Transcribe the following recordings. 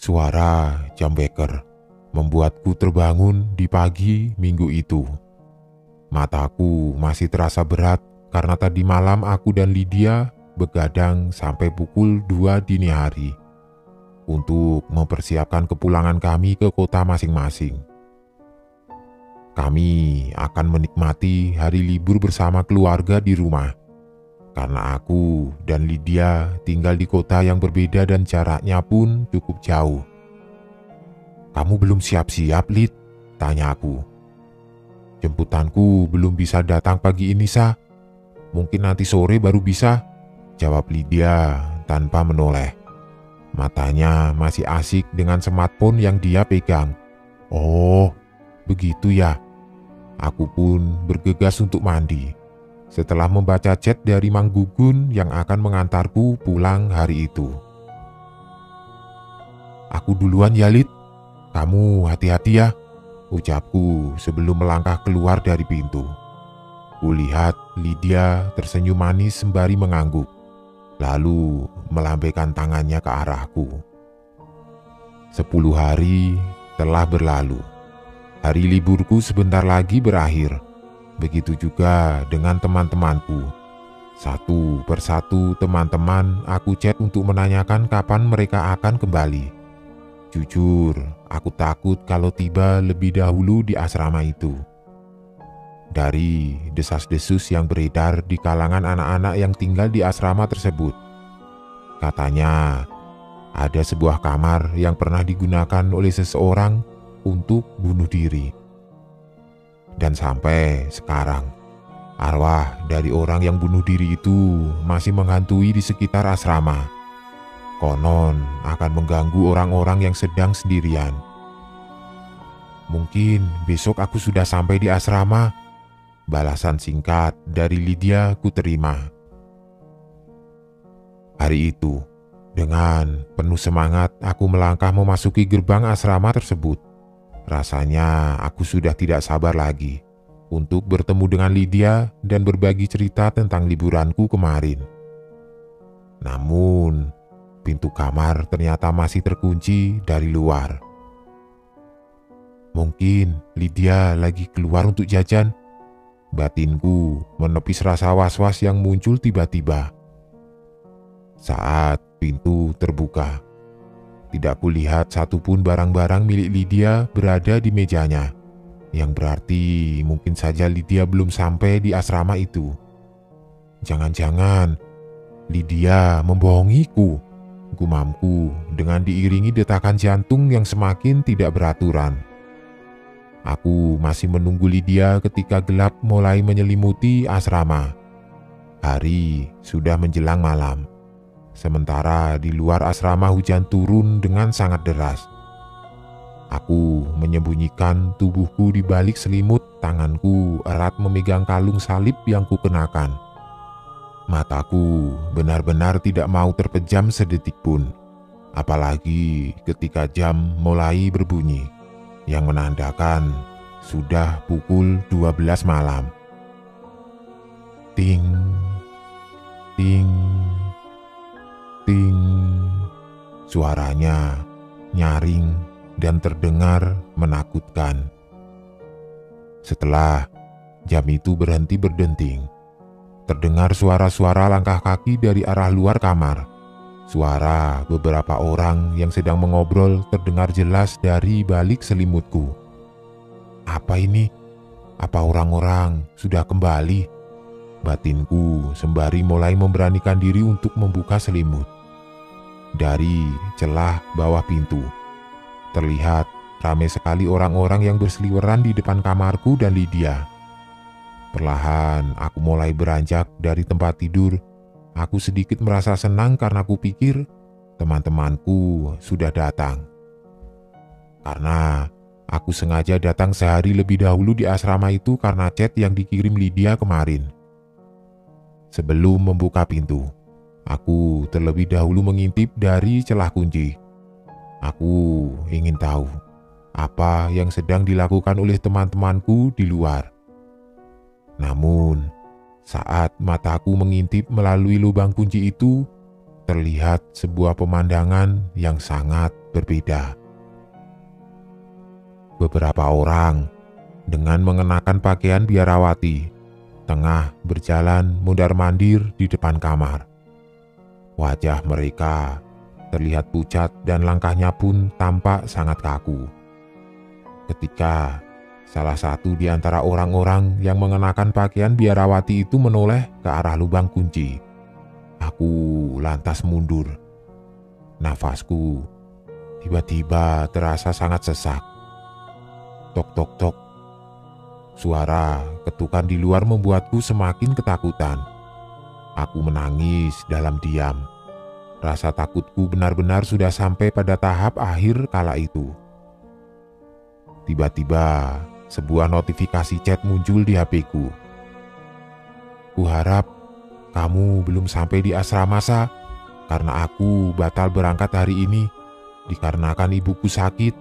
Suara jam beker membuatku terbangun di pagi minggu itu. Mataku masih terasa berat karena tadi malam aku dan Lydia begadang sampai pukul 2 dini hari untuk mempersiapkan kepulangan kami ke kota masing-masing. Kami akan menikmati hari libur bersama keluarga di rumah, karena aku dan Lydia tinggal di kota yang berbeda dan jaraknya pun cukup jauh. "Kamu belum siap-siap, Lid?" tanya aku. "Jemputanku belum bisa datang pagi ini, Sa. Mungkin nanti sore baru bisa," jawab Lydia tanpa menoleh. Matanya masih asik dengan smartphone yang dia pegang. "Oh, begitu ya." Aku pun bergegas untuk mandi setelah membaca chat dari Mang Gugun yang akan mengantarku pulang hari itu. "Aku duluan ya, Lid. Kamu hati-hati ya," ucapku sebelum melangkah keluar dari pintu. Kulihat Lydia tersenyum manis sembari mengangguk, lalu melambaikan tangannya ke arahku. 10 hari telah berlalu. Hari liburku sebentar lagi berakhir. Begitu juga dengan teman-temanku. Satu persatu teman-teman aku chat untuk menanyakan kapan mereka akan kembali. Jujur, aku takut kalau tiba lebih dahulu di asrama itu. Dari desas-desus yang beredar di kalangan anak-anak yang tinggal di asrama tersebut, katanya ada sebuah kamar yang pernah digunakan oleh seseorang untuk bunuh diri. Dan sampai sekarang, arwah dari orang yang bunuh diri itu masih menghantui di sekitar asrama. Konon akan mengganggu orang-orang yang sedang sendirian. "Mungkin besok aku sudah sampai di asrama," balasan singkat dari Lydia ku terima. Hari itu, dengan penuh semangat aku melangkah memasuki gerbang asrama tersebut. Rasanya aku sudah tidak sabar lagi untuk bertemu dengan Lydia dan berbagi cerita tentang liburanku kemarin. Namun, pintu kamar ternyata masih terkunci dari luar. Mungkin Lydia lagi keluar untuk jajan. Batinku menepis rasa was-was yang muncul tiba-tiba. Saat pintu terbuka, tidak kulihat satupun barang-barang milik Lydia berada di mejanya, yang berarti mungkin saja Lydia belum sampai di asrama itu. Jangan-jangan Lydia membohongiku, gumamku dengan diiringi detakan jantung yang semakin tidak beraturan. Aku masih menunggu Lydia ketika gelap mulai menyelimuti asrama. Hari sudah menjelang malam. Sementara di luar asrama hujan turun dengan sangat deras. Aku menyembunyikan tubuhku di balik selimut, tanganku erat memegang kalung salib yang kukenakan. Mataku benar-benar tidak mau terpejam sedetik pun, apalagi ketika jam mulai berbunyi, yang menandakan sudah pukul 12 malam. Ting, ting, ting. Suaranya nyaring dan terdengar menakutkan. Setelah jam itu berhenti berdenting, terdengar suara-suara langkah kaki dari arah luar kamar. Suara beberapa orang yang sedang mengobrol terdengar jelas dari balik selimutku. Apa ini? Apa orang-orang sudah kembali? Batinku sembari mulai memberanikan diri untuk membuka selimut. Dari celah bawah pintu, terlihat ramai sekali orang-orang yang berseliweran di depan kamarku dan Lydia. Perlahan aku mulai beranjak dari tempat tidur. Aku sedikit merasa senang karena aku pikir teman-temanku sudah datang. Karena aku sengaja datang sehari lebih dahulu di asrama itu karena chat yang dikirim Lydia kemarin. Sebelum membuka pintu, aku terlebih dahulu mengintip dari celah kunci. Aku ingin tahu apa yang sedang dilakukan oleh teman-temanku di luar. Namun, saat mataku mengintip melalui lubang kunci itu, terlihat sebuah pemandangan yang sangat berbeda. Beberapa orang dengan mengenakan pakaian biarawati tengah berjalan mondar-mandir di depan kamar. Wajah mereka terlihat pucat dan langkahnya pun tampak sangat kaku. Ketika salah satu di antara orang-orang yang mengenakan pakaian biarawati itu menoleh ke arah lubang kunci, aku lantas mundur. Nafasku tiba-tiba terasa sangat sesak. Tok tok tok. Suara ketukan di luar membuatku semakin ketakutan. Aku menangis dalam diam. Rasa takutku benar-benar sudah sampai pada tahap akhir kala itu. Tiba-tiba sebuah notifikasi chat muncul di HP-ku. Kuharap kamu belum sampai di asrama, Sa, karena aku batal berangkat hari ini dikarenakan ibuku sakit,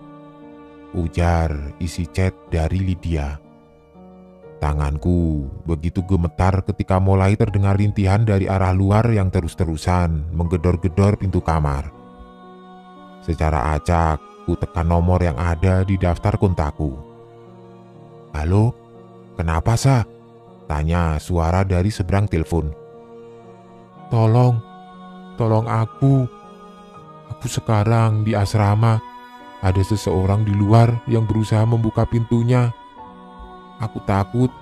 ujar isi chat dari Lydia. Tanganku begitu gemetar ketika mulai terdengar rintihan dari arah luar yang terus-terusan menggedor-gedor pintu kamar. Secara acak, ku tekan nomor yang ada di daftar kontakku. Halo, kenapa, Sa? Tanya suara dari seberang telepon. Tolong aku. Aku sekarang di asrama. Ada seseorang di luar yang berusaha membuka pintunya. Aku takut.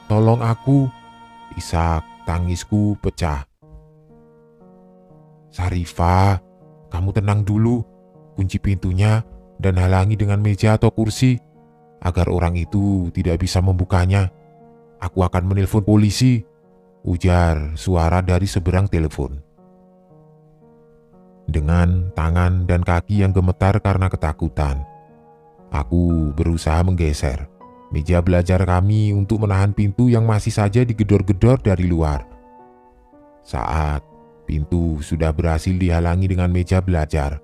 Tolong aku. Isak tangisku pecah. Sarifah, kamu tenang dulu. Kunci pintunya dan halangi dengan meja atau kursi agar orang itu tidak bisa membukanya. Aku akan menelpon polisi, ujar suara dari seberang telepon. Dengan tangan dan kaki yang gemetar karena ketakutan, aku berusaha menggeser meja belajar kami untuk menahan pintu yang masih saja digedor-gedor dari luar. Saat pintu sudah berhasil dihalangi dengan meja belajar,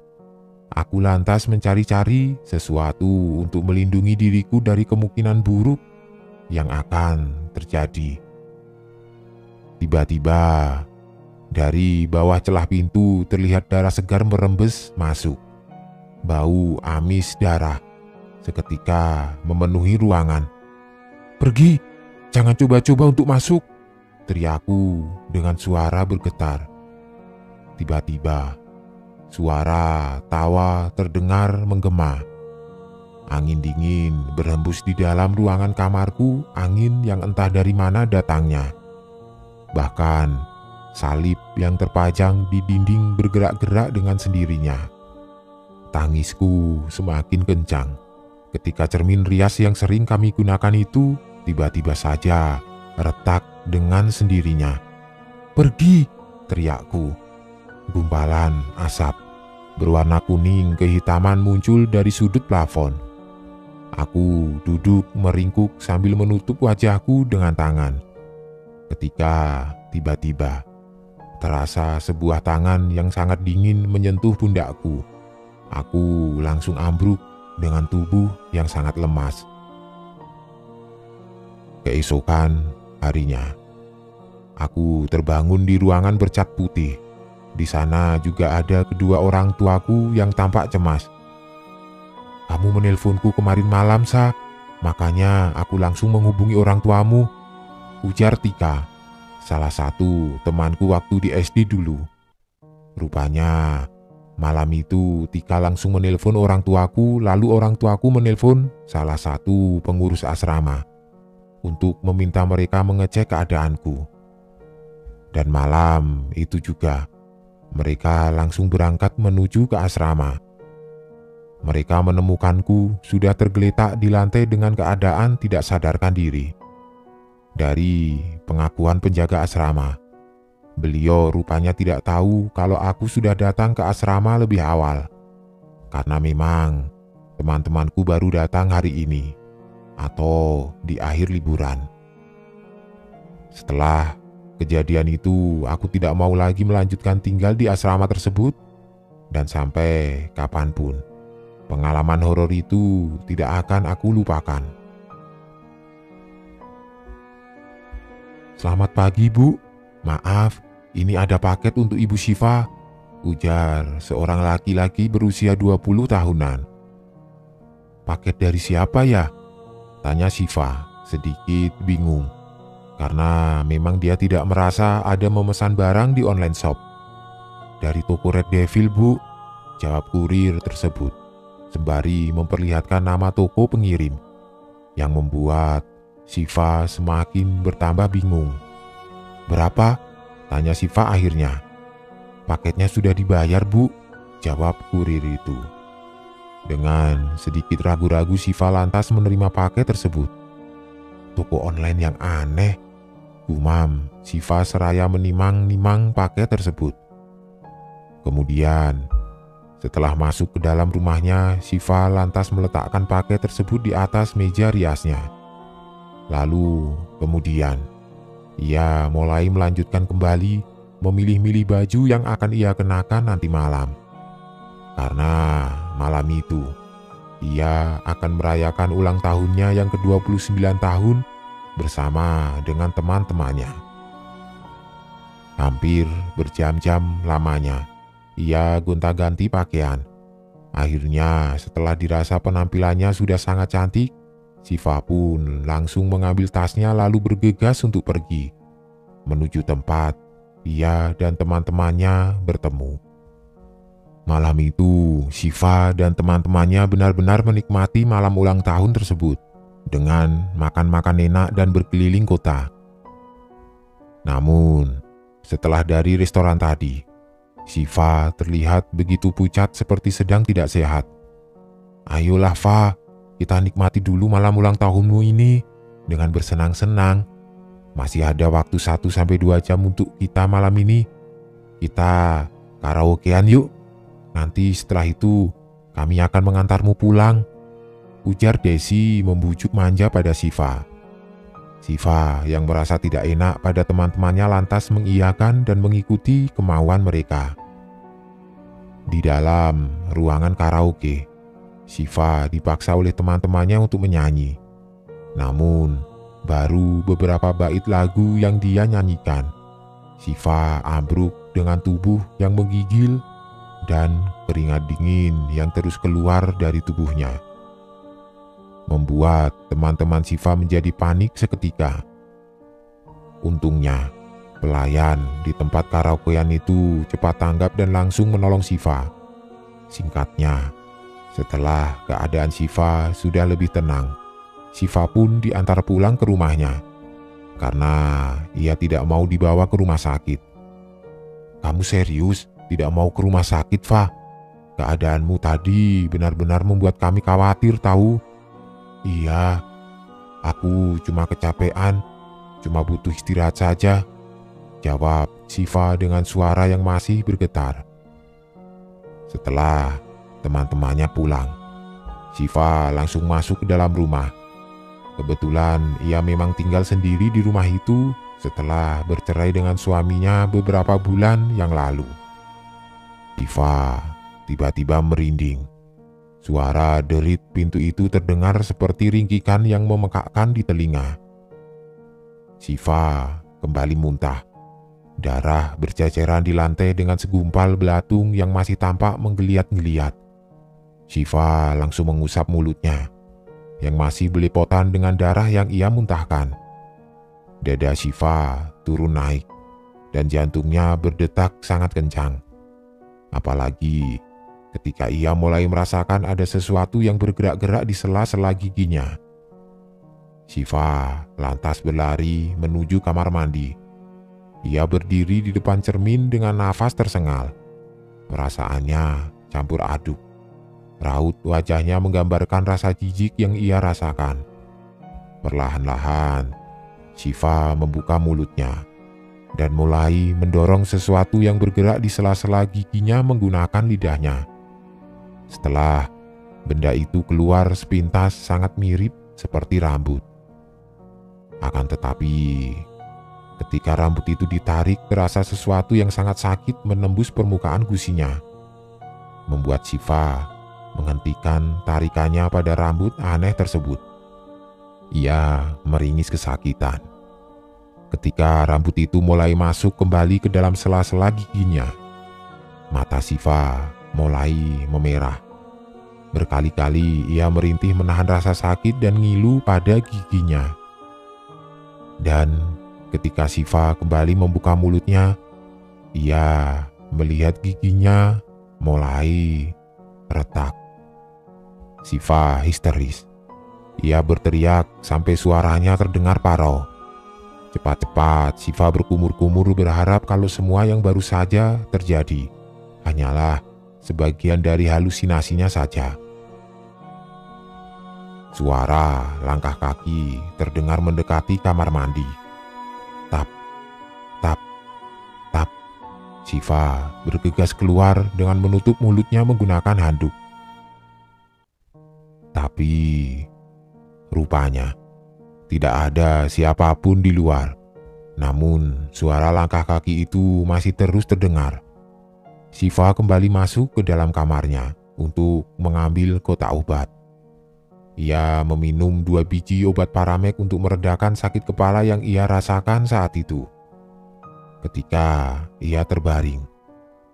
aku lantas mencari-cari sesuatu untuk melindungi diriku dari kemungkinan buruk yang akan terjadi. Tiba-tiba, dari bawah celah pintu terlihat darah segar merembes masuk. Bau amis darah seketika memenuhi ruangan. Pergi, jangan coba-coba untuk masuk, teriakku dengan suara bergetar. Tiba-tiba, suara tawa terdengar menggema. Angin dingin berhembus di dalam ruangan kamarku, angin yang entah dari mana datangnya. Bahkan, salib yang terpajang di dinding bergerak-gerak dengan sendirinya. Tangisku semakin kencang ketika cermin rias yang sering kami gunakan itu tiba-tiba saja retak dengan sendirinya. Pergi, teriakku. Gumpalan asap berwarna kuning kehitaman muncul dari sudut plafon. Aku duduk meringkuk sambil menutup wajahku dengan tangan. Ketika tiba-tiba terasa sebuah tangan yang sangat dingin menyentuh pundakku. Aku langsung ambruk dengan tubuh yang sangat lemas. Keesokan harinya, aku terbangun di ruangan bercat putih. Di sana juga ada kedua orang tuaku yang tampak cemas. Kamu menelponku kemarin malam, Sa, makanya aku langsung menghubungi orang tuamu, ujar Tika, salah satu temanku waktu di SD dulu. Rupanya malam itu Tika langsung menelpon orang tuaku, lalu orang tuaku menelpon salah satu pengurus asrama untuk meminta mereka mengecek keadaanku. Dan malam itu juga mereka langsung berangkat menuju ke asrama. Mereka menemukanku sudah tergeletak di lantai dengan keadaan tidak sadarkan diri. Dari pengakuan penjaga asrama, beliau rupanya tidak tahu kalau aku sudah datang ke asrama lebih awal. Karena memang teman-temanku baru datang hari ini atau di akhir liburan. Setelah kejadian itu, aku tidak mau lagi melanjutkan tinggal di asrama tersebut. Dan sampai kapanpun, pengalaman horor itu tidak akan aku lupakan. Selamat pagi, Bu. Maaf, ini ada paket untuk Ibu Syifa. ujar seorang laki-laki berusia 20 tahunan. Paket dari siapa ya? Tanya Siva sedikit bingung. Karena memang dia tidak merasa ada memesan barang di online shop. Dari toko Red Devil, Bu, jawab kurir tersebut, sembari memperlihatkan nama toko pengirim, yang membuat Siva semakin bertambah bingung. Berapa? Tanya Siva akhirnya. Paketnya sudah dibayar, Bu, jawab kurir itu. Dengan sedikit ragu-ragu Siva lantas menerima paket tersebut. Toko online yang aneh, gumam Siva seraya menimang-nimang paket tersebut. Kemudian, setelah masuk ke dalam rumahnya, Siva lantas meletakkan paket tersebut di atas meja riasnya. Lalu, kemudian, ia mulai melanjutkan kembali memilih-milih baju yang akan ia kenakan nanti malam. Karena malam itu, ia akan merayakan ulang tahunnya yang ke-29 tahun bersama dengan teman-temannya. Hampir berjam-jam lamanya, ia gonta-ganti pakaian. Akhirnya setelah dirasa penampilannya sudah sangat cantik, Siva pun langsung mengambil tasnya lalu bergegas untuk pergi menuju tempat ia dan teman-temannya bertemu. Malam itu, Siva dan teman-temannya benar-benar menikmati malam ulang tahun tersebut dengan makan-makan enak dan berkeliling kota. Namun, setelah dari restoran tadi, Siva terlihat begitu pucat seperti sedang tidak sehat. Ayolah, Va, kita nikmati dulu malam ulang tahunmu ini dengan bersenang-senang. Masih ada waktu 1-2 jam untuk kita malam ini. Kita karaokean yuk. Nanti setelah itu kami akan mengantarmu pulang, ujar Desi membujuk manja pada Siva. Siva yang merasa tidak enak pada teman-temannya lantas mengiyakan dan mengikuti kemauan mereka. Di dalam ruangan karaoke, Siva dipaksa oleh teman-temannya untuk menyanyi. Namun, baru beberapa bait lagu yang dia nyanyikan, Siva ambruk dengan tubuh yang menggigil dan keringat dingin yang terus keluar dari tubuhnya. Membuat teman-teman Siva menjadi panik seketika. Untungnya, pelayan di tempat karaokean itu cepat tanggap dan langsung menolong Siva. Singkatnya, setelah keadaan Siva sudah lebih tenang, Siva pun diantar pulang ke rumahnya karena ia tidak mau dibawa ke rumah sakit. Kamu serius tidak mau ke rumah sakit, Va? Keadaanmu tadi benar-benar membuat kami khawatir tahu. Iya, aku cuma kecapean, cuma butuh istirahat saja, jawab Siva dengan suara yang masih bergetar. Setelah teman-temannya pulang, Siva langsung masuk ke dalam rumah. Kebetulan ia memang tinggal sendiri di rumah itu setelah bercerai dengan suaminya beberapa bulan yang lalu. Siva tiba-tiba merinding. Suara derit pintu itu terdengar seperti ringkikan yang memekakkan di telinga. Siva kembali muntah. Darah berceceran di lantai dengan segumpal belatung yang masih tampak menggeliat-geliat. Siva langsung mengusap mulutnya, yang masih belepotan dengan darah yang ia muntahkan. Dada Siva turun naik, dan jantungnya berdetak sangat kencang. Apalagi ketika ia mulai merasakan ada sesuatu yang bergerak-gerak di sela-sela giginya. Siva lantas berlari menuju kamar mandi. Ia berdiri di depan cermin dengan nafas tersengal. Perasaannya campur aduk. Raut wajahnya menggambarkan rasa jijik yang ia rasakan. Perlahan-lahan, Siva membuka mulutnya dan mulai mendorong sesuatu yang bergerak di sela-sela giginya menggunakan lidahnya. Setelah benda itu keluar sepintas sangat mirip seperti rambut. Akan tetapi, ketika rambut itu ditarik, terasa sesuatu yang sangat sakit menembus permukaan gusinya, membuat Siva menghentikan tarikannya pada rambut aneh tersebut. Ia meringis kesakitan. Ketika rambut itu mulai masuk kembali ke dalam sela-sela giginya, Mata Siva mulai memerah. Berkali-kali ia merintih menahan rasa sakit dan ngilu pada giginya. Dan ketika Siva kembali membuka mulutnya, ia melihat giginya mulai retak. Siva histeris. Ia berteriak sampai suaranya terdengar parau. Cepat-cepat Siva berkumur-kumur berharap kalau semua yang baru saja terjadi hanyalah sebagian dari halusinasinya saja. Suara langkah kaki terdengar mendekati kamar mandi. Tap, tap, tap. Siva bergegas keluar dengan menutup mulutnya menggunakan handuk. Tapi rupanya tidak ada siapapun di luar. Namun suara langkah kaki itu masih terus terdengar. Siva kembali masuk ke dalam kamarnya untuk mengambil kotak obat. Ia meminum 2 biji obat Paramek untuk meredakan sakit kepala yang ia rasakan saat itu. Ketika ia terbaring,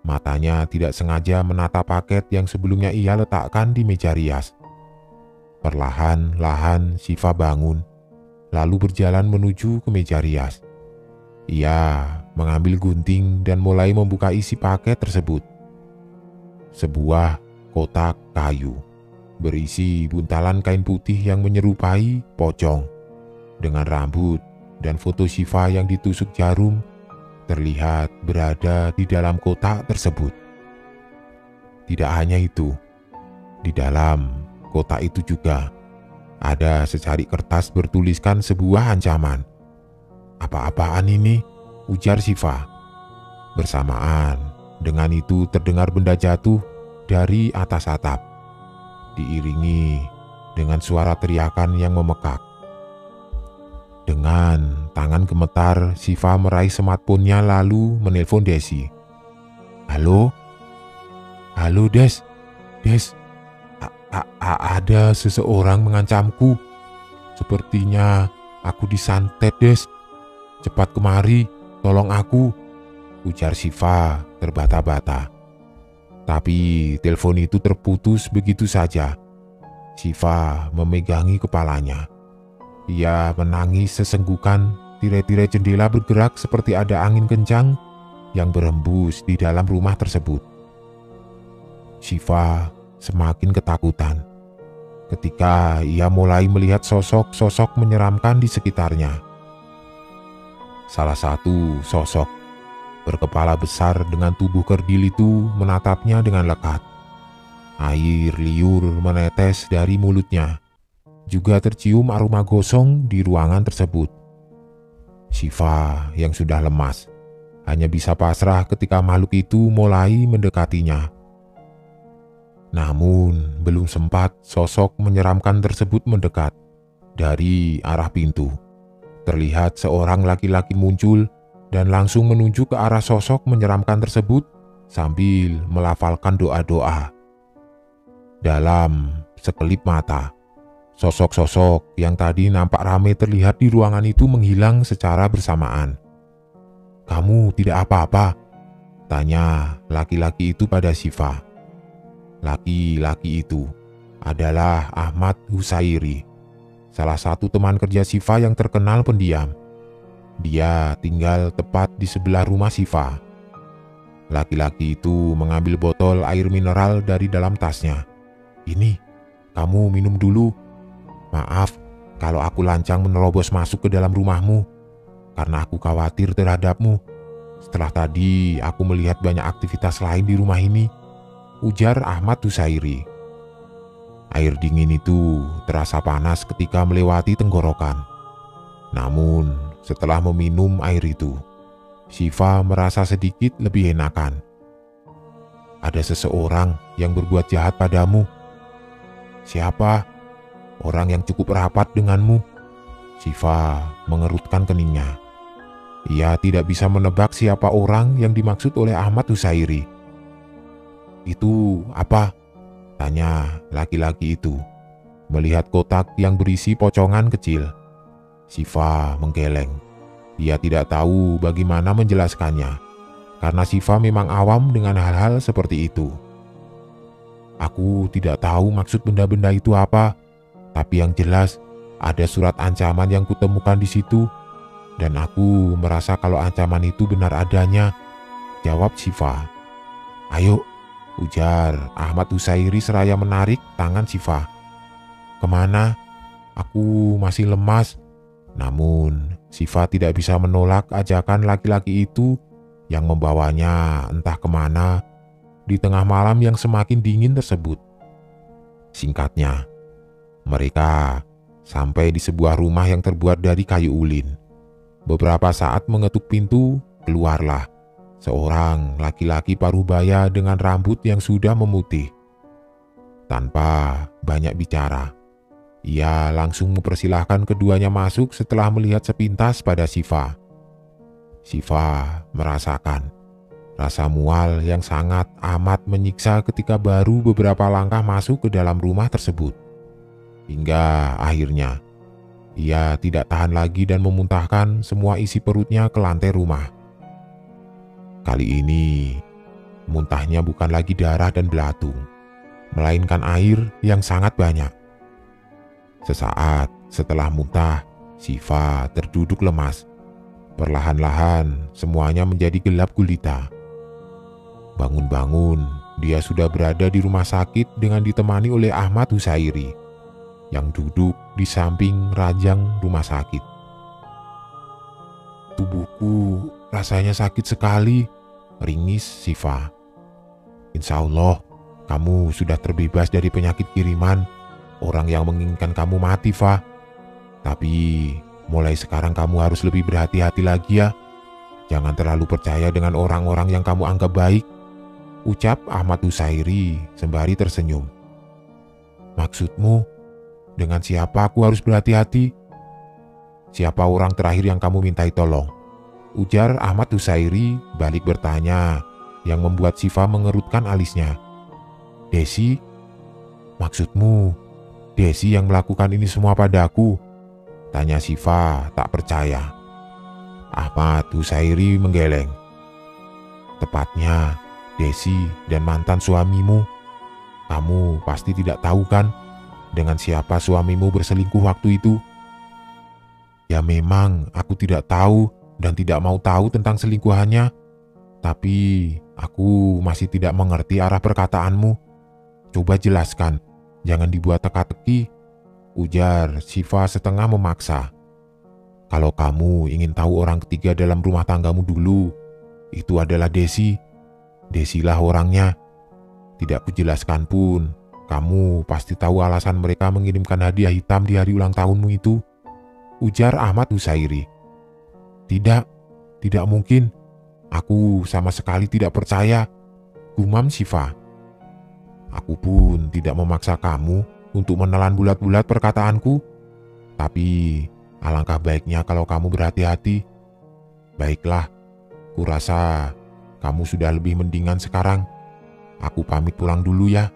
matanya tidak sengaja menatap paket yang sebelumnya ia letakkan di meja rias. Perlahan-lahan Siva bangun, lalu berjalan menuju ke meja rias. Ia mengambil gunting dan mulai membuka isi paket tersebut. Sebuah kotak kayu berisi buntalan kain putih yang menyerupai pocong. Dengan rambut dan foto Siva yang ditusuk jarum terlihat berada di dalam kotak tersebut. Tidak hanya itu, di dalam kotak itu juga ada secari kertas bertuliskan sebuah ancaman. "Apa-apaan ini?" ujar Siva. Bersamaan dengan itu terdengar benda jatuh dari atas atap, diiringi dengan suara teriakan yang memekak. Dengan tangan gemetar, Siva meraih smartphone-nya lalu menelpon Desi. "Halo? Halo Des? Des, ada seseorang mengancamku. Sepertinya aku disantet, Des. Cepat kemari, tolong aku," ujar Siva terbata-bata. Tapi telepon itu terputus begitu saja. Siva memegangi kepalanya. Ia menangis sesenggukan, tirai-tirai jendela bergerak seperti ada angin kencang yang berhembus di dalam rumah tersebut. Siva semakin ketakutan ketika ia mulai melihat sosok-sosok menyeramkan di sekitarnya. Salah satu sosok berkepala besar dengan tubuh kerdil itu menatapnya dengan lekat. Air liur menetes dari mulutnya. Juga tercium aroma gosong di ruangan tersebut. Siva yang sudah lemas hanya bisa pasrah ketika makhluk itu mulai mendekatinya. Namun belum sempat sosok menyeramkan tersebut mendekat, dari arah pintu terlihat seorang laki-laki muncul dan langsung menuju ke arah sosok menyeramkan tersebut sambil melafalkan doa-doa. Dalam sekelip mata, sosok-sosok yang tadi nampak ramai terlihat di ruangan itu menghilang secara bersamaan. "Kamu tidak apa-apa?" tanya laki-laki itu pada Siva. Laki-laki itu adalah Ahmad Husairi, salah satu teman kerja Siva yang terkenal pendiam. Dia tinggal tepat di sebelah rumah Siva. Laki-laki itu mengambil botol air mineral dari dalam tasnya. "Ini, kamu minum dulu. Maaf kalau aku lancang menerobos masuk ke dalam rumahmu, karena aku khawatir terhadapmu. Setelah tadi aku melihat banyak aktivitas lain di rumah ini," ujar Ahmad Husairi. Air dingin itu terasa panas ketika melewati tenggorokan. Namun setelah meminum air itu, Siva merasa sedikit lebih enakan. "Ada seseorang yang berbuat jahat padamu." "Siapa?" "Orang yang cukup rapat denganmu." Siva mengerutkan keningnya. Ia tidak bisa menebak siapa orang yang dimaksud oleh Ahmad Husairi. "Itu apa?" tanya laki-laki itu, melihat kotak yang berisi pocongan kecil. Siva menggeleng. Ia tidak tahu bagaimana menjelaskannya. karena Siva memang awam dengan hal-hal seperti itu. Aku tidak tahu maksud benda-benda itu apa, tapi yang jelas ada surat ancaman yang kutemukan di situ, dan aku merasa kalau ancaman itu benar adanya, jawab Siva. Ayo, ujar Ahmad Husairi seraya menarik tangan Siva. Kemana? Aku masih lemas. Namun, Siva tidak bisa menolak ajakan laki-laki itu yang membawanya entah kemana di tengah malam yang semakin dingin tersebut. Singkatnya, mereka sampai di sebuah rumah yang terbuat dari kayu ulin. Beberapa saat mengetuk pintu, keluarlah seorang laki-laki parubaya dengan rambut yang sudah memutih. Tanpa banyak bicara, ia langsung mempersilahkan keduanya masuk setelah melihat sepintas pada Siva. Siva merasakan rasa mual yang sangat amat menyiksa ketika baru beberapa langkah masuk ke dalam rumah tersebut. Hingga akhirnya, ia tidak tahan lagi dan memuntahkan semua isi perutnya ke lantai rumah. Kali ini, muntahnya bukan lagi darah dan belatung, melainkan air yang sangat banyak. Sesaat setelah muntah, Siva terduduk lemas. Perlahan-lahan, semuanya menjadi gelap gulita. Bangun-bangun, dia sudah berada di rumah sakit dengan ditemani oleh Ahmad Husairi yang duduk di samping ranjang rumah sakit. Tubuhku rasanya sakit sekali, ringis Siva. Insya Allah, kamu sudah terbebas dari penyakit kiriman orang yang menginginkan kamu mati, Fa. Tapi mulai sekarang kamu harus lebih berhati-hati lagi ya. Jangan terlalu percaya dengan orang-orang yang kamu anggap baik, ucap Ahmad Husairi sembari tersenyum. Maksudmu, dengan siapa aku harus berhati-hati? Siapa orang terakhir yang kamu mintai tolong? Ujar Ahmad Husairi balik bertanya yang membuat Siva mengerutkan alisnya. Desi? Maksudmu, Desi yang melakukan ini semua padaku? Tanya Siva tak percaya. Ahmad Husairi menggeleng. Tepatnya, Desi dan mantan suamimu. Kamu pasti tidak tahu kan dengan siapa suamimu berselingkuh waktu itu? Ya memang aku tidak tahu dan tidak mau tahu tentang selingkuhannya. Tapi aku masih tidak mengerti arah perkataanmu. Coba jelaskan, jangan dibuat teka-teki, ujar Siva setengah memaksa. Kalau kamu ingin tahu orang ketiga dalam rumah tanggamu dulu, itu adalah Desi. Desilah orangnya. Tidak kujelaskan pun, kamu pasti tahu alasan mereka mengirimkan hadiah hitam di hari ulang tahunmu itu, ujar Ahmad Husairi. Tidak mungkin. Aku sama sekali tidak percaya, gumam Siva. Aku pun tidak memaksa kamu untuk menelan bulat-bulat perkataanku, tapi alangkah baiknya kalau kamu berhati-hati. Baiklah, kurasa kamu sudah lebih mendingan sekarang. Aku pamit pulang dulu ya,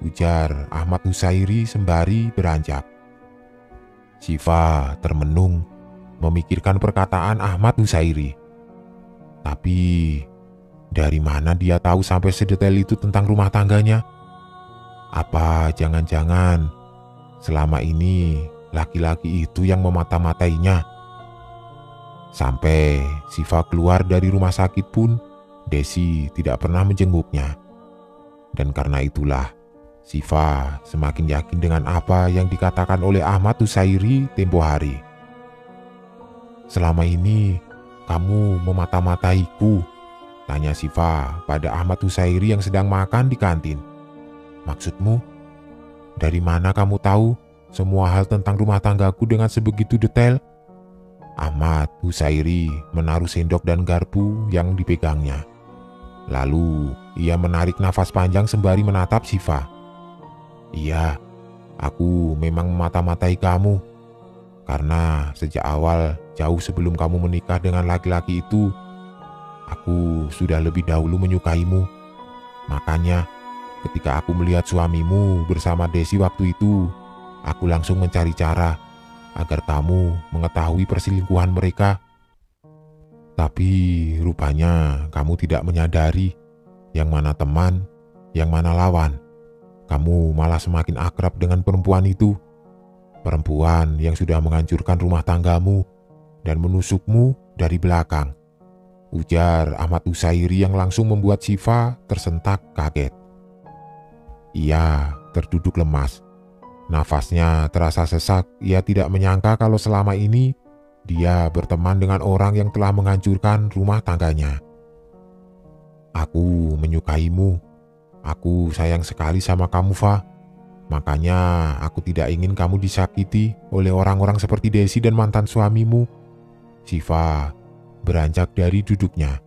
ujar Ahmad Husairi sembari beranjak. Siva termenung memikirkan perkataan Ahmad Husairi. Tapi dari mana dia tahu sampai sedetail itu tentang rumah tangganya? Apa jangan-jangan selama ini laki-laki itu yang memata-matainya? Sampai Siva keluar dari rumah sakit pun, Desi tidak pernah menjenguknya. Dan karena itulah, Siva semakin yakin dengan apa yang dikatakan oleh Ahmad Husairi tempo hari. Selama ini, kamu memata-mataiku, tanya Siva pada Ahmad Husairi yang sedang makan di kantin. Maksudmu, dari mana kamu tahu semua hal tentang rumah tanggaku dengan sebegitu detail? Ahmad Husairi menaruh sendok dan garpu yang dipegangnya. Lalu ia menarik nafas panjang sembari menatap Siva. Iya, aku memang memata-matai kamu. Karena sejak awal, jauh sebelum kamu menikah dengan laki-laki itu, aku sudah lebih dahulu menyukaimu. Makanya, ketika aku melihat suamimu bersama Desi waktu itu, aku langsung mencari cara agar kamu mengetahui perselingkuhan mereka. Tapi rupanya kamu tidak menyadari yang mana teman, yang mana lawan. Kamu malah semakin akrab dengan perempuan itu. Perempuan yang sudah menghancurkan rumah tanggamu dan menusukmu dari belakang. Ujar Ahmad Usairi yang langsung membuat Syifa tersentak kaget. Ia terduduk lemas. Nafasnya terasa sesak. Ia tidak menyangka kalau selama ini dia berteman dengan orang yang telah menghancurkan rumah tangganya. Aku menyukaimu. Aku sayang sekali sama kamu, Fa. Makanya aku tidak ingin kamu disakiti oleh orang-orang seperti Desi dan mantan suamimu. Syifa beranjak dari duduknya.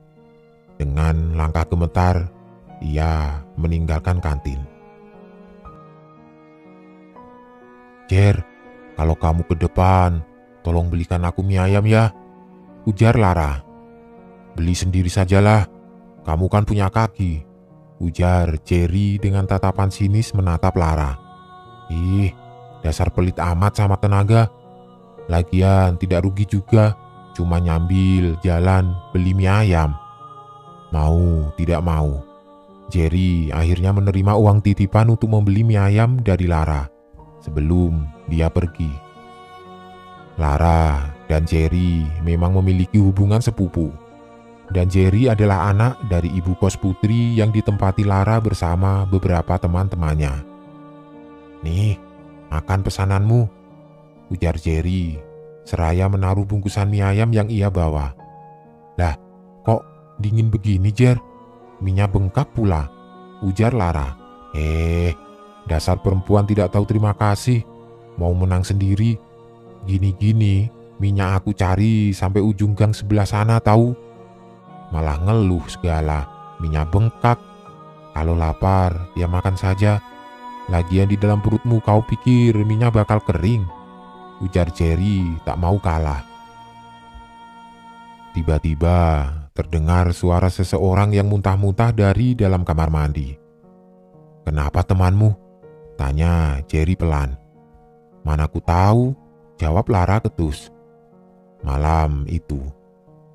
Dengan langkah gemetar, ia meninggalkan kantin. Jer, kalau kamu ke depan, tolong belikan aku mie ayam ya, ujar Lara. Beli sendiri sajalah, kamu kan punya kaki, ujar Jerry dengan tatapan sinis menatap Lara. Ih, dasar pelit amat sama tenaga. Lagian tidak rugi juga, cuma nyambil jalan beli mie ayam. Mau tidak mau, Jerry akhirnya menerima uang titipan untuk membeli mie ayam dari Lara sebelum dia pergi. Lara dan Jerry memang memiliki hubungan sepupu. Dan Jerry adalah anak dari ibu kos putri yang ditempati Lara bersama beberapa teman-temannya. Nih, makan pesananmu, ujar Jerry seraya menaruh bungkusan mie ayam yang ia bawa. Lah, kok dingin begini, Jer? Minyak bengkak pula, ujar Lara. Dasar perempuan tidak tahu terima kasih, mau menang sendiri. Gini-gini, minyak aku cari sampai ujung gang sebelah sana tahu. Malah ngeluh segala, minyak bengkak. Kalau lapar, ya makan saja. Lagian di dalam perutmu kau pikir minyak bakal kering, ujar Jerry tak mau kalah. Tiba-tiba terdengar suara seseorang yang muntah-muntah dari dalam kamar mandi. Kenapa temanmu? Tanya Jerry pelan. Mana ku tahu, jawab Lara ketus. Malam itu,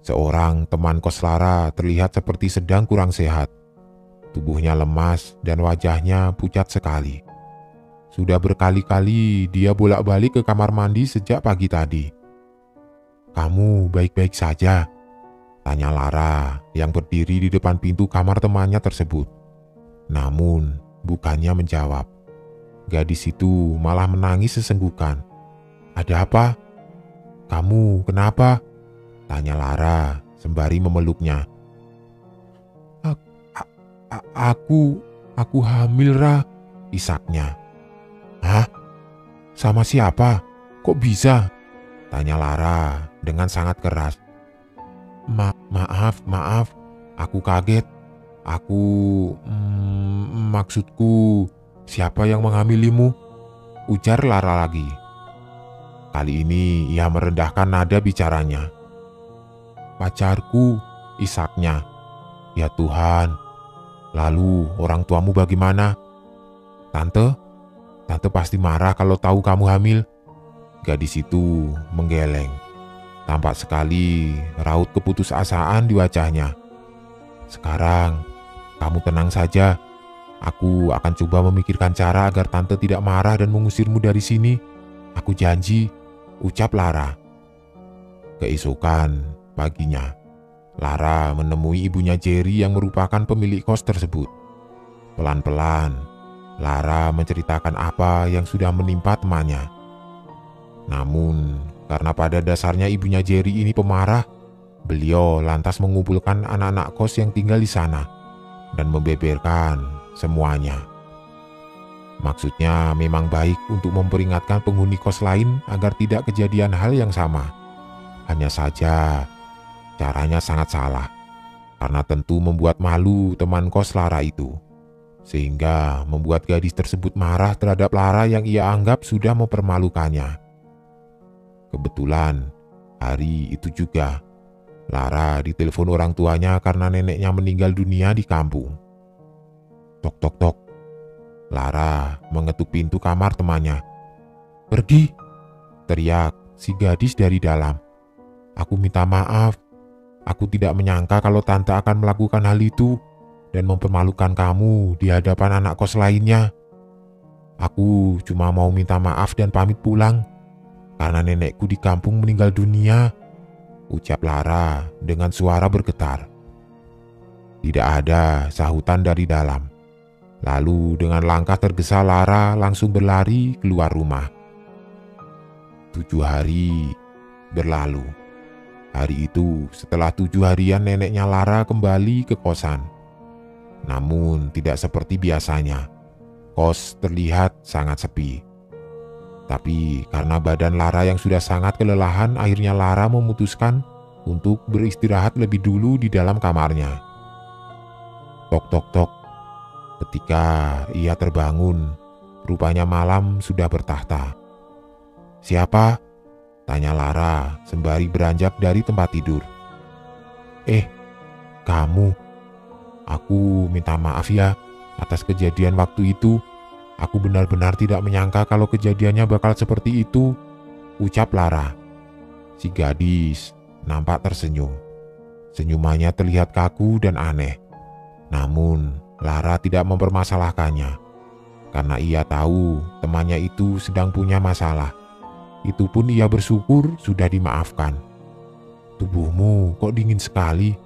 seorang teman kos Lara terlihat seperti sedang kurang sehat. Tubuhnya lemas dan wajahnya pucat sekali. Sudah berkali-kali dia bolak-balik ke kamar mandi sejak pagi tadi. Kamu baik-baik saja? Tanya Lara yang berdiri di depan pintu kamar temannya tersebut. Namun bukannya menjawab. Gadis itu malah menangis sesenggukan. Ada apa? Kamu kenapa? Tanya Lara sembari memeluknya. Aku hamil, Ra, isaknya. Hah? Sama siapa? Kok bisa? Tanya Lara dengan sangat keras. Maaf, aku kaget. Maksudku, siapa yang menghamilimu? Ujar Lara lagi. Kali ini ia merendahkan nada bicaranya. Pacarku, isaknya. Ya Tuhan, lalu orang tuamu bagaimana? Tante pasti marah kalau tahu kamu hamil. Gadis itu menggeleng. Tampak sekali raut keputusasaan di wajahnya. Sekarang, kamu tenang saja. Aku akan coba memikirkan cara agar tante tidak marah dan mengusirmu dari sini. Aku janji, ucap Lara. Keesokan paginya, Lara menemui ibunya Jerry yang merupakan pemilik kos tersebut. Pelan-pelan, Lara menceritakan apa yang sudah menimpa temannya. Namun, karena pada dasarnya ibunya Jerry ini pemarah, beliau lantas mengumpulkan anak-anak kos yang tinggal di sana dan membeberkan semuanya. Maksudnya memang baik untuk memperingatkan penghuni kos lain agar tidak kejadian hal yang sama. Hanya saja, caranya sangat salah, karena tentu membuat malu teman kos Lara itu, sehingga membuat gadis tersebut marah terhadap Lara yang ia anggap sudah mempermalukannya. Kebetulan, hari itu juga, Lara ditelepon orang tuanya karena neneknya meninggal dunia di kampung. Tok tok tok. Lara mengetuk pintu kamar temannya. Pergi, teriak si gadis dari dalam. Aku minta maaf, Aku tidak menyangka kalau tante akan melakukan hal itu dan mempermalukan kamu di hadapan anak kos lainnya. Aku cuma mau minta maaf dan pamit pulang karena nenekku di kampung meninggal dunia, ucap Lara dengan suara bergetar. Tidak ada sahutan dari dalam. Lalu dengan langkah tergesa Lara langsung berlari keluar rumah. 7 hari berlalu. Hari itu setelah 7 harian neneknya Lara kembali ke kosan. Namun tidak seperti biasanya. Kos terlihat sangat sepi. Tapi karena badan Lara yang sudah sangat kelelahan, akhirnya Lara memutuskan untuk beristirahat lebih dulu di dalam kamarnya. Tok tok tok. Ketika ia terbangun, rupanya malam sudah bertahta. "Siapa?" tanya Lara sembari beranjak dari tempat tidur. Kamu. Aku minta maaf ya atas kejadian waktu itu. Aku benar-benar tidak menyangka kalau kejadiannya bakal seperti itu, ucap Lara. Si gadis nampak tersenyum. Senyumannya terlihat kaku dan aneh. Namun Lara tidak mempermasalahkannya, karena ia tahu temannya itu sedang punya masalah. Itu pun ia bersyukur sudah dimaafkan. "Tubuhmu kok dingin sekali?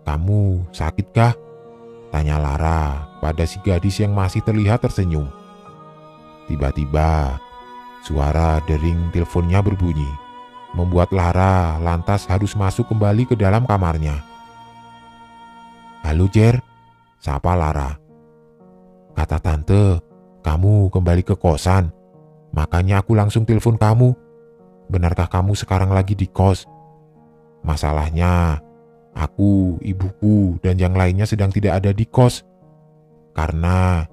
Kamu sakitkah?" tanya Lara pada si gadis yang masih terlihat tersenyum. Tiba-tiba suara dering teleponnya berbunyi, membuat Lara lantas harus masuk kembali ke dalam kamarnya. "Halo Jer," sapa Lara. "Kata tante, kamu kembali ke kosan. Makanya aku langsung telepon kamu. Benarkah kamu sekarang lagi di kos? Masalahnya, aku, ibuku, dan yang lainnya sedang tidak ada di kos. Karena,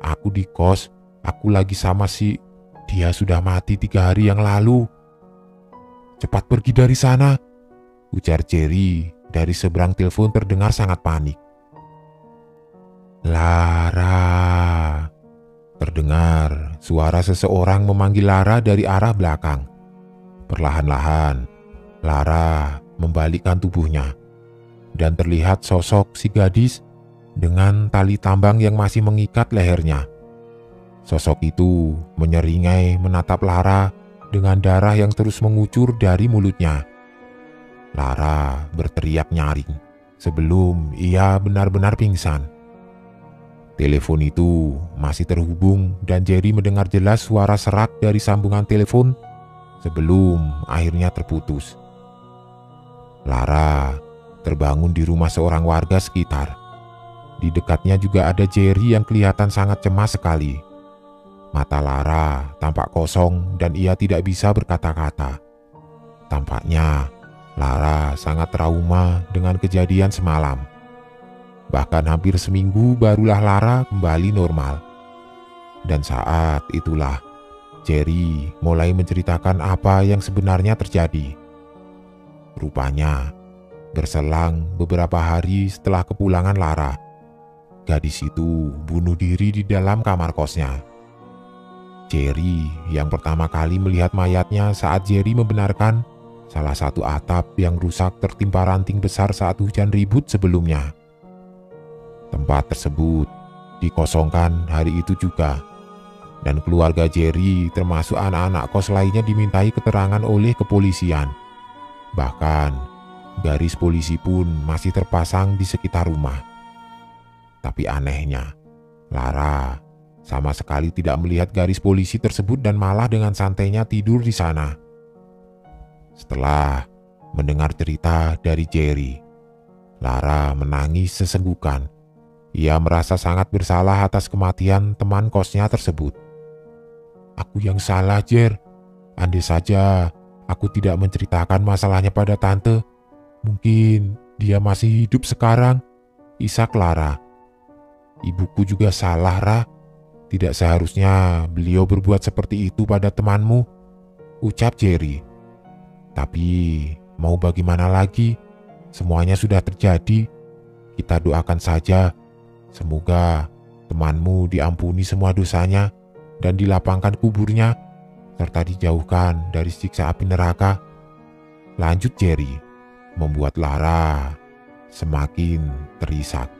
aku di kos, aku lagi sama dia sudah mati 3 hari yang lalu." "Cepat pergi dari sana," ujar Jerry dari seberang telepon terdengar sangat panik. "Lara." Terdengar suara seseorang memanggil Lara dari arah belakang. Perlahan-lahan, Lara membalikkan tubuhnya dan terlihat sosok si gadis dengan tali tambang yang masih mengikat lehernya. Sosok itu menyeringai menatap Lara dengan darah yang terus mengucur dari mulutnya. Lara berteriak nyaring sebelum ia benar-benar pingsan. Telepon itu masih terhubung dan Jerry mendengar jelas suara serak dari sambungan telepon sebelum akhirnya terputus. Lara terbangun di rumah seorang warga sekitar. Di dekatnya juga ada Jerry yang kelihatan sangat cemas sekali. Mata Lara tampak kosong dan ia tidak bisa berkata-kata. Tampaknya Lara sangat trauma dengan kejadian semalam. Bahkan hampir seminggu barulah Lara kembali normal. Dan saat itulah Jerry mulai menceritakan apa yang sebenarnya terjadi. Rupanya, berselang beberapa hari setelah kepulangan Lara, gadis itu bunuh diri di dalam kamar kosnya. Jerry yang pertama kali melihat mayatnya saat Jerry membenarkan salah satu atap yang rusak tertimpa ranting besar saat hujan ribut sebelumnya. Tempat tersebut dikosongkan hari itu juga, dan keluarga Jerry termasuk anak-anak kos lainnya dimintai keterangan oleh kepolisian. Bahkan garis polisi pun masih terpasang di sekitar rumah. Tapi anehnya, Lara sama sekali tidak melihat garis polisi tersebut dan malah dengan santainya tidur di sana. Setelah mendengar cerita dari Jerry, Lara menangis sesenggukan. Ia merasa sangat bersalah atas kematian teman kosnya tersebut. "Aku yang salah, Jer. Andai saja aku tidak menceritakan masalahnya pada tante, mungkin dia masih hidup sekarang," isak Lara. "Ibuku juga salah, Ra. Tidak seharusnya beliau berbuat seperti itu pada temanmu," ucap Jerry. "Tapi mau bagaimana lagi? Semuanya sudah terjadi. Kita doakan saja. Semoga temanmu diampuni semua dosanya dan dilapangkan kuburnya, serta dijauhkan dari siksa api neraka," lanjut Jerry. membuat Lara semakin terisak.